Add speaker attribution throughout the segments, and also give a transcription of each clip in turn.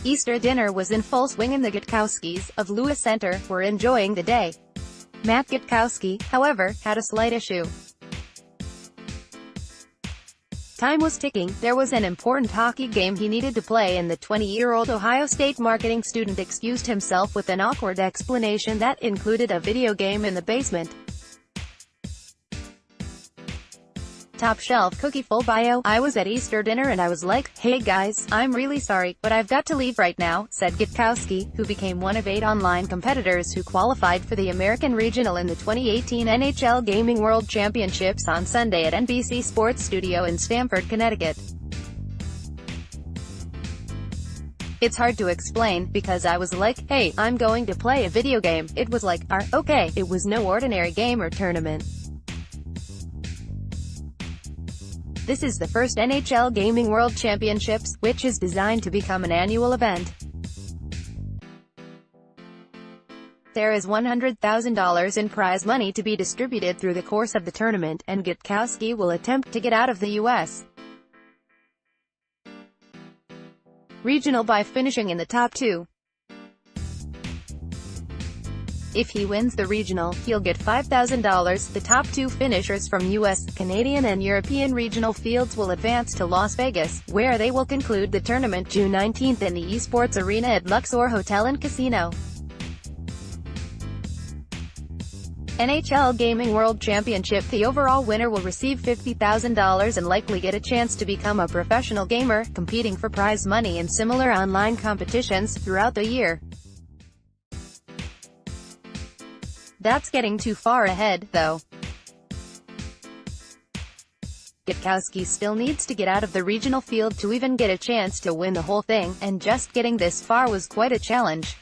Speaker 1: Easter dinner was in full swing and the Gutkoskis, of Lewis Center, were enjoying the day. Matt Gutkoski, however, had a slight issue. Time was ticking, there was an important hockey game he needed to play and the 20-year-old Ohio State marketing student excused himself with an awkward explanation that included a video game in the basement. Top shelf cookie full bio. I was at Easter dinner and I was like, hey guys, I'm really sorry, but I've got to leave right now, said Gutkoski, who became one of 8 online competitors who qualified for the American Regional in the 2018 NHL Gaming World Championships on Sunday at NBC Sports Studio in Stamford, Connecticut. It's hard to explain, because I was like, hey, I'm going to play a video game. It was like, okay. It was no ordinary game or tournament. This is the first NHL Gaming World Championships, which is designed to become an annual event. There is $100,000 in prize money to be distributed through the course of the tournament, and Gutkoski will attempt to get out of the U.S. Regional by finishing in the top 2. If he wins the regional, he'll get $5,000. The top 2 finishers from U.S., Canadian and European regional fields will advance to Las Vegas, where they will conclude the tournament June 19th in the eSports Arena at Luxor Hotel and Casino. NHL Gaming World Championship. The overall winner will receive $50,000 and likely get a chance to become a professional gamer, competing for prize money in similar online competitions throughout the year. That's getting too far ahead, though. Gutkoski still needs to get out of the regional field to even get a chance to win the whole thing, and just getting this far was quite a challenge.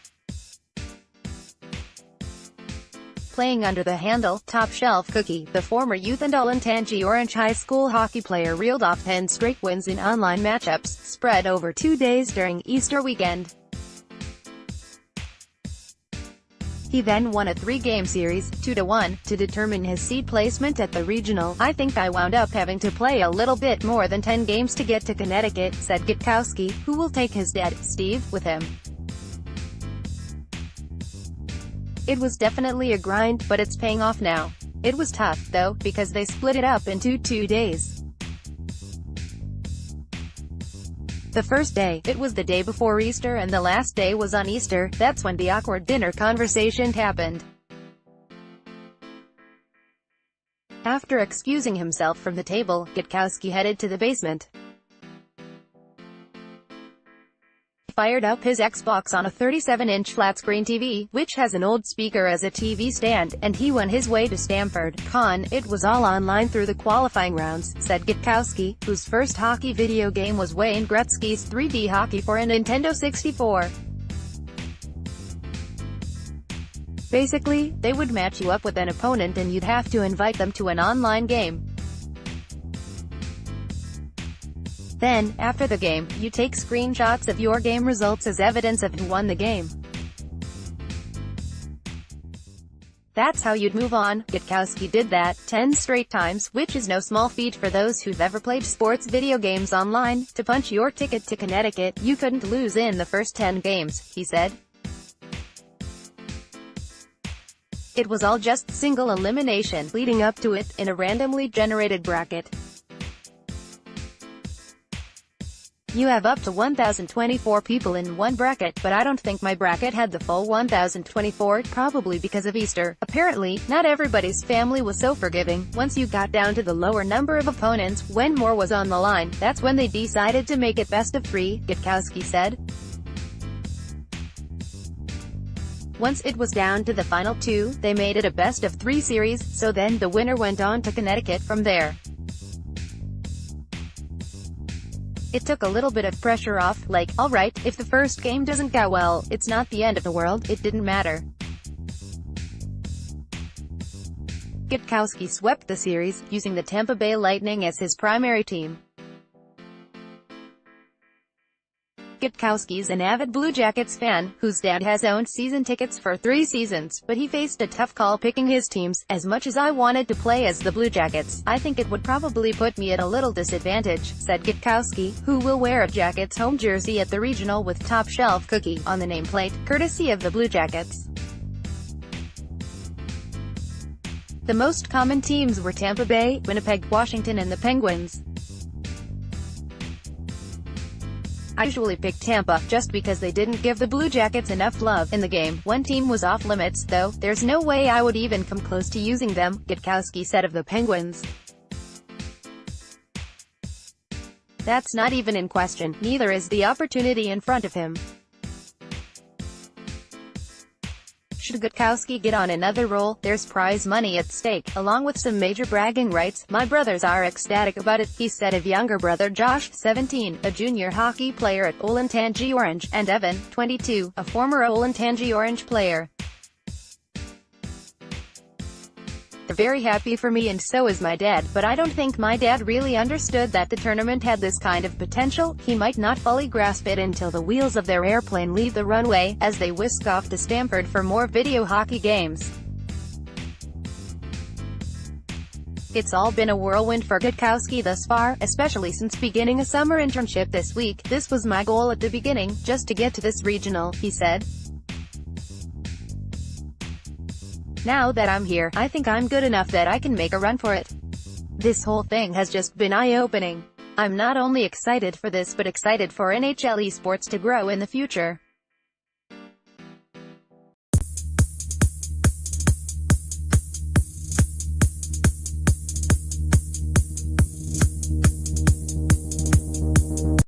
Speaker 1: Playing under the handle Top Shelf Cookie, the former youth and Olentangy Orange High School hockey player reeled off 10 straight wins in online matchups, spread over 2 days during Easter weekend. He then won a 3-game series, 2-1, to determine his seed placement at the regional. I think I wound up having to play a little bit more than 10 games to get to Connecticut, said Gutkoski, who will take his dad, Steve, with him. It was definitely a grind, but it's paying off now. It was tough, though, because they split it up into 2 days. The first day, it was the day before Easter and the last day was on Easter. That's when the awkward dinner conversation happened. After excusing himself from the table, Gutkoski headed to the basement. He fired up his Xbox on a 37-inch flat-screen TV, which has an old speaker as a TV stand, and he went his way to Stamford, Con. It was all online through the qualifying rounds, said Gutkoski, whose first hockey video game was Wayne Gretzky's 3D Hockey for a Nintendo 64. Basically, they would match you up with an opponent and you'd have to invite them to an online game. Then, after the game, you take screenshots of your game results as evidence of who won the game. That's how you'd move on. Gutkoski did that 10 straight times, which is no small feat for those who've ever played sports video games online. To punch your ticket to Connecticut, you couldn't lose in the first 10 games, he said. It was all just single elimination, leading up to it, in a randomly generated bracket. You have up to 1,024 people in one bracket, but I don't think my bracket had the full 1,024, probably because of Easter. Apparently, not everybody's family was so forgiving. Once you got down to the lower number of opponents, when more was on the line, that's when they decided to make it best of 3, Gutkoski said. Once it was down to the final 2, they made it a best of 3 series, so then the winner went on to Connecticut from there. It took a little bit of pressure off, like, alright, if the first game doesn't go well, it's not the end of the world, it didn't matter. Gutkoski swept the series, using the Tampa Bay Lightning as his primary team. Gutkoski's an avid Blue Jackets fan, whose dad has owned season tickets for 3 seasons, but he faced a tough call picking his teams. As much as I wanted to play as the Blue Jackets, I think it would probably put me at a little disadvantage, said Gutkoski, who will wear a Jackets home jersey at the regional with Top Shelf Cookie on the nameplate, courtesy of the Blue Jackets. The most common teams were Tampa Bay, Winnipeg, Washington and the Penguins. I usually picked Tampa, just because they didn't give the Blue Jackets enough love in the game. One team was off limits, though. There's no way I would even come close to using them, Gutkoski said of the Penguins. That's not even in question, neither is the opportunity in front of him. Should Gutkoski get on another role, there's prize money at stake, along with some major bragging rights. My brothers are ecstatic about it, he said of younger brother Josh, 17, a junior hockey player at Olentangy Orange, and Evan, 22, a former Olentangy Orange player. They're very happy for me and so is my dad, but I don't think my dad really understood that the tournament had this kind of potential. He might not fully grasp it until the wheels of their airplane leave the runway, as they whisk off to Stamford for more video hockey games. It's all been a whirlwind for Gutkoski thus far, especially since beginning a summer internship this week. This was my goal at the beginning, just to get to this regional, he said. Now that I'm here, I think I'm good enough that I can make a run for it. This whole thing has just been eye-opening. I'm not only excited for this but excited for NHL esports to grow in the future.